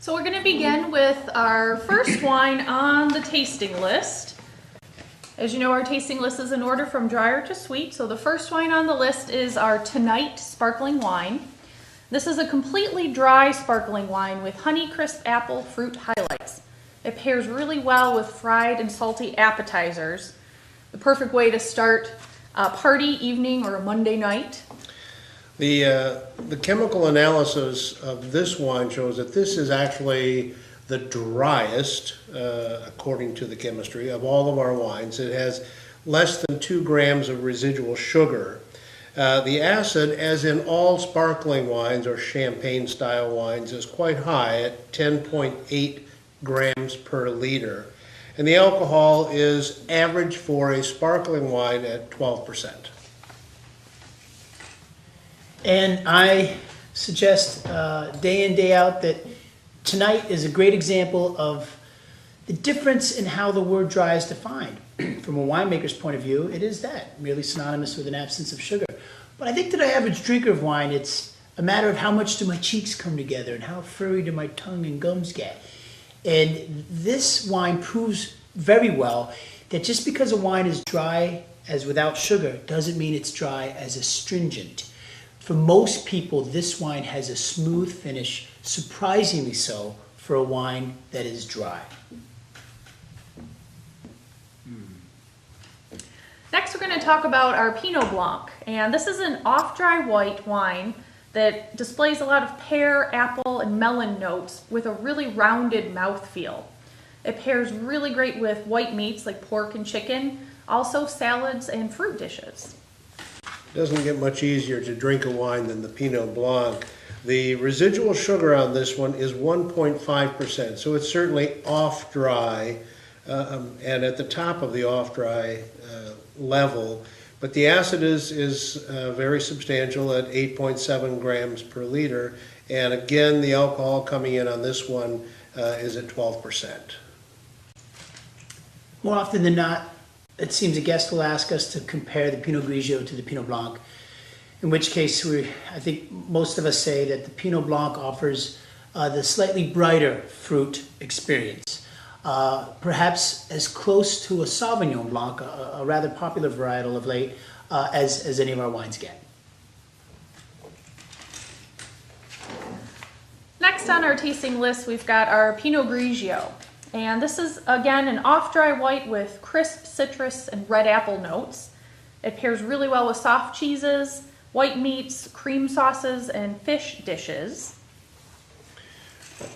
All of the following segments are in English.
So we're going to begin with our first wine on the tasting list. As you know, our tasting list is in order from drier to sweet. So the first wine on the list is our Tonight sparkling wine. This is a completely dry sparkling wine with Honeycrisp apple fruit highlights. It pairs really well with fried and salty appetizers. The perfect way to start a party, evening, or a Monday night. The chemical analysis of this wine shows that this is actually the driest, according to the chemistry, of all of our wines. It has less than 2 grams of residual sugar. The acid, as in all sparkling wines or champagne-style wines, is quite high at 10.8 grams per liter. And the alcohol is average for a sparkling wine at 12%. And I suggest day in, day out that Tonight is a great example of the difference in how the word dry is defined. From a winemaker's point of view, it is that, merely synonymous with an absence of sugar. But I think to the average drinker of wine, it's a matter of how much do my cheeks come together and how furry do my tongue and gums get. And this wine proves very well that just because a wine is dry as without sugar doesn't mean it's dry as astringent. For most people, this wine has a smooth finish, surprisingly so for a wine that is dry. Next, we're going to talk about our Pinot Blanc. And this is an off-dry white wine that displays a lot of pear, apple, and melon notes with a really rounded mouthfeel. It pairs really great with white meats like pork and chicken, also salads and fruit dishes. It doesn't get much easier to drink a wine than the Pinot Blanc. The residual sugar on this one is 1.5%, so it's certainly off-dry and at the top of the off-dry level. But the acid is very substantial at 8.7 grams per liter. And again, the alcohol coming in on this one is at 12%. More often than not, it seems a guest will ask us to compare the Pinot Grigio to the Pinot Blanc, in which case I think most of us say that the Pinot Blanc offers the slightly brighter fruit experience, perhaps as close to a Sauvignon Blanc, a rather popular varietal of late, as any of our wines get. Next on our tasting list, we've got our Pinot Grigio. And this is, again, an off-dry white with crisp citrus and red apple notes. It pairs really well with soft cheeses, white meats, cream sauces, and fish dishes.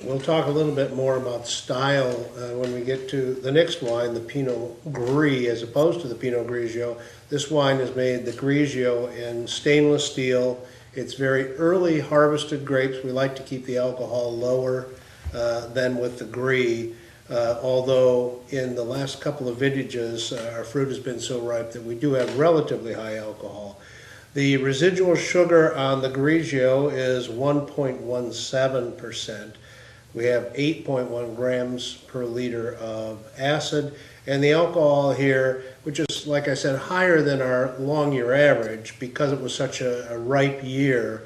We'll talk a little bit more about style when we get to the next wine, the Pinot Gris, as opposed to the Pinot Grigio. This wine is made, the Grigio, in stainless steel. It's very early harvested grapes. We like to keep the alcohol lower than with the Gris. Although in the last couple of vintages, our fruit has been so ripe that we do have relatively high alcohol. The residual sugar on the Grigio is 1.17%. We have 8.1 grams per liter of acid, and the alcohol here, which is, like I said, higher than our long year average because it was such a ripe year,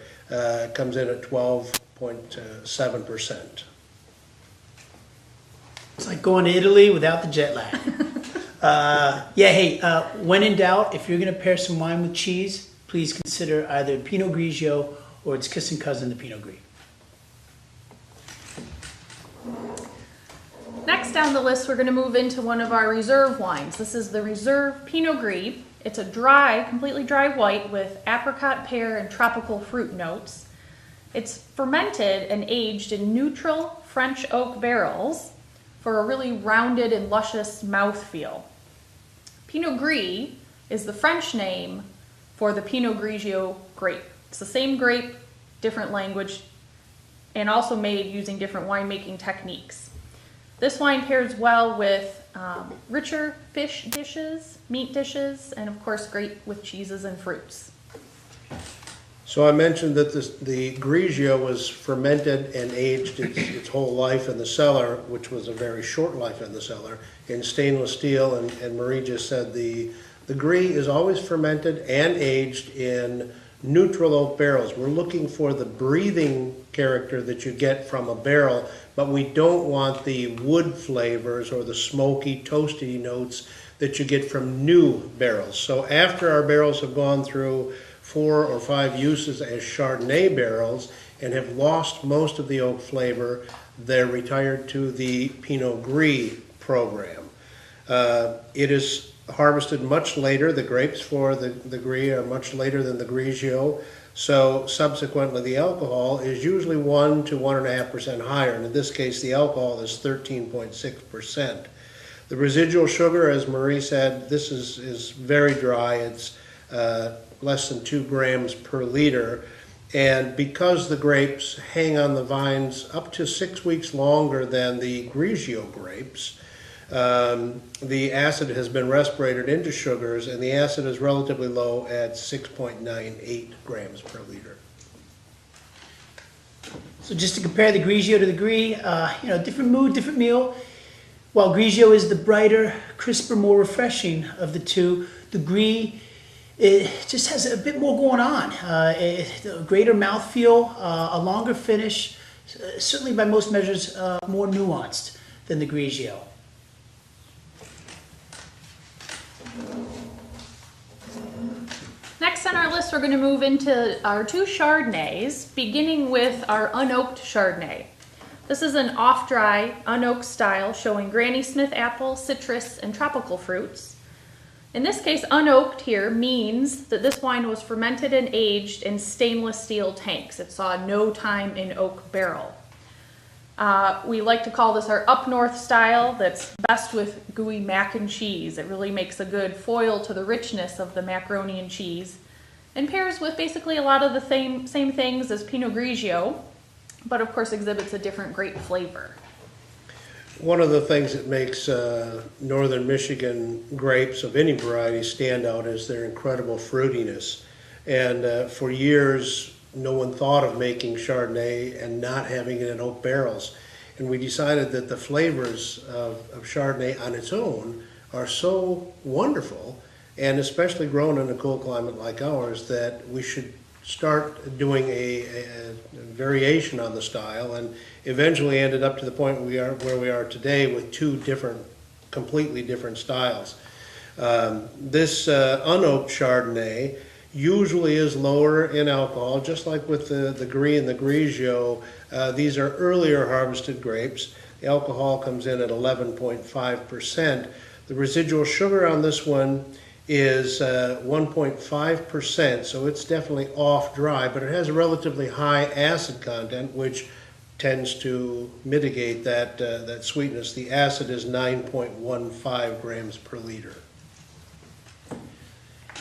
comes in at 12.7%. It's like going to Italy without the jet lag. When in doubt, if you're going to pair some wine with cheese, please consider either Pinot Grigio or its kissing cousin, the Pinot Gris. Next down the list, we're going to move into one of our reserve wines. This is the Reserve Pinot Gris. It's a dry, completely dry white with apricot, pear, and tropical fruit notes. It's fermented and aged in neutral French oak barrels for a really rounded and luscious mouthfeel. Pinot Gris is the French name for the Pinot Grigio grape. It's the same grape, different language, and also made using different winemaking techniques. This wine pairs well with richer fish dishes, meat dishes, and of course great with cheeses and fruits. So I mentioned that the Grigio was fermented and aged its whole life in the cellar, which was a very short life in the cellar, in stainless steel. And Marie just said the Gris is always fermented and aged in neutral oak barrels. We're looking for the breathing character that you get from a barrel but we don't want the wood flavors or the smoky, toasty notes that you get from new barrels. So after our barrels have gone through 4 or 5 uses as Chardonnay barrels and have lost most of the oak flavor, they're retired to the Pinot Gris program. It is harvested much later. The grapes for the Gris are much later than the Grigio. So subsequently, the alcohol is usually 1 to 1.5% higher. And in this case, the alcohol is 13.6%. The residual sugar, as Marie said, this is very dry. It's less than 2 grams per liter. And because the grapes hang on the vines up to 6 weeks longer than the Grigio grapes, the acid has been respirated into sugars, and the acid is relatively low at 6.98 grams per liter. So just to compare the Grigio to the Gris, different mood, different meal. While Grigio is the brighter, crisper, more refreshing of the two, the Gris, it just has a bit more going on. A greater mouthfeel, a longer finish, certainly by most measures more nuanced than the Grigio. Next on our list, we're going to move into our 2 Chardonnays, beginning with our unoaked Chardonnay. This is an off-dry, unoaked style showing Granny Smith apple, citrus, and tropical fruits. In this case, unoaked here means that this wine was fermented and aged in stainless steel tanks. It saw no time in oak barrel. We like to call this our up north style that's best with gooey mac and cheese. It really makes a good foil to the richness of the macaroni and cheese and pairs with basically a lot of the same things as Pinot Grigio, but of course exhibits a different grape flavor. One of the things that makes northern Michigan grapes of any variety stand out is their incredible fruitiness. And for years, no one thought of making Chardonnay and not having it in oak barrels. And we decided that the flavors of Chardonnay on its own are so wonderful, and especially grown in a cool climate like ours, that we should start doing a variation on the style, and eventually ended up to the point where we are today with 2 completely different styles. This unoaked Chardonnay usually is lower in alcohol, just like with the Gris and the Grigio. These are earlier harvested grapes. The alcohol comes in at 11.5%. The residual sugar on this one is 1.5%, so it's definitely off dry, but it has a relatively high acid content, which tends to mitigate that sweetness. The acid is 9.15 grams per liter.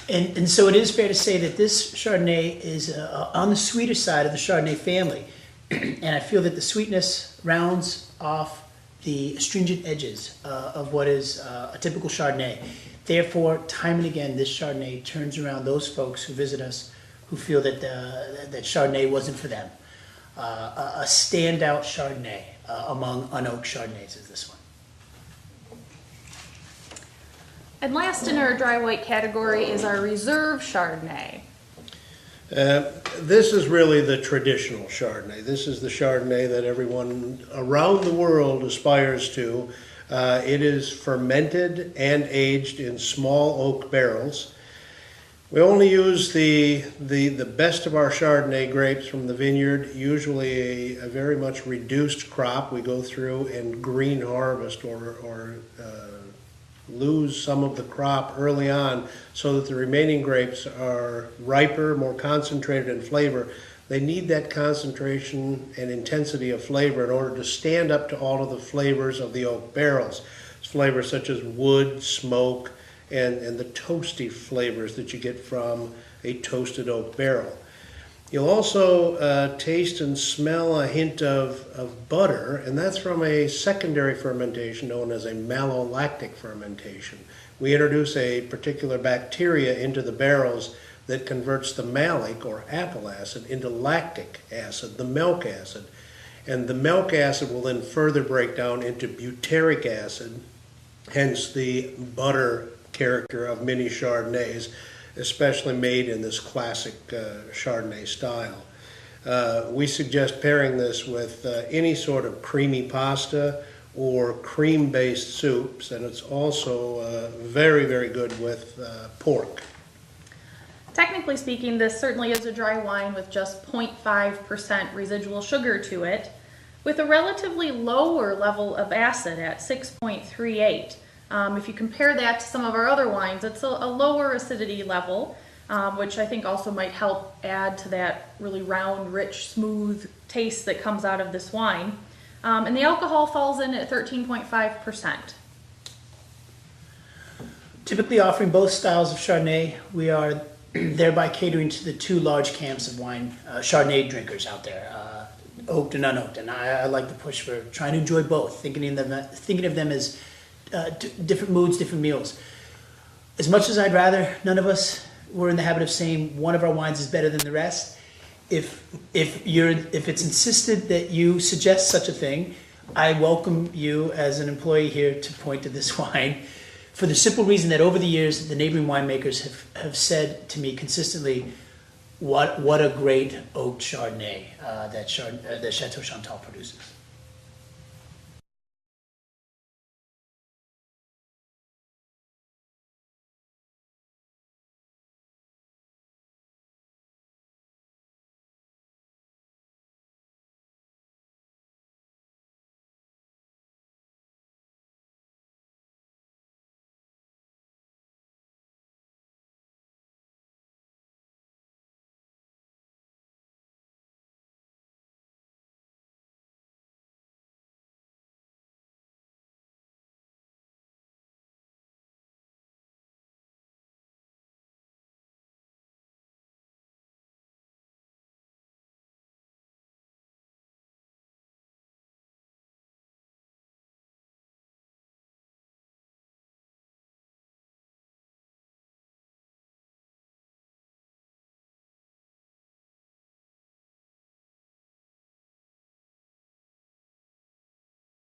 And so it is fair to say that this Chardonnay is on the sweeter side of the Chardonnay family. And I feel that the sweetness rounds off the astringent edges of what is a typical Chardonnay. Therefore, time and again, this Chardonnay turns around those folks who visit us who feel that that Chardonnay wasn't for them. A standout Chardonnay among unoaked Chardonnays is this one. And last in our dry white category is our reserve Chardonnay. This is really the traditional Chardonnay. This is the Chardonnay that everyone around the world aspires to. It is fermented and aged in small oak barrels. We only use the best of our Chardonnay grapes from the vineyard, usually a very much reduced crop. We go through and green harvest or lose some of the crop early on so that the remaining grapes are riper, more concentrated in flavor. They need that concentration and intensity of flavor in order to stand up to all of the flavors of the oak barrels. Flavors such as wood, smoke, and the toasty flavors that you get from a toasted oak barrel. You'll also taste and smell a hint of butter, and that's from a secondary fermentation known as a malolactic fermentation. We introduce a particular bacteria into the barrels that converts the malic or apple acid into lactic acid, the milk acid. And the milk acid will then further break down into butyric acid, hence the butter character of many Chardonnays, especially made in this classic Chardonnay style. We suggest pairing this with any sort of creamy pasta or cream-based soups, and it's also very, very good with pork. Technically speaking, this certainly is a dry wine with just 0.5% residual sugar to it, with a relatively lower level of acid at 6.38. If you compare that to some of our other wines, it's a lower acidity level, which I think also might help add to that really round, rich, smooth taste that comes out of this wine. And the alcohol falls in at 13.5%. Typically offering both styles of Chardonnay, we are thereby catering to the two large camps of wine, Chardonnay drinkers out there, oaked and unoaked. And I like to push for trying to enjoy both, thinking of them as different moods, different meals. As much as I'd rather none of us were in the habit of saying one of our wines is better than the rest, if it's insisted that you suggest such a thing, I welcome you as an employee here to point to this wine, for the simple reason that over the years the neighboring winemakers have said to me consistently, what a great oaked Chardonnay that Chateau Chantal produces.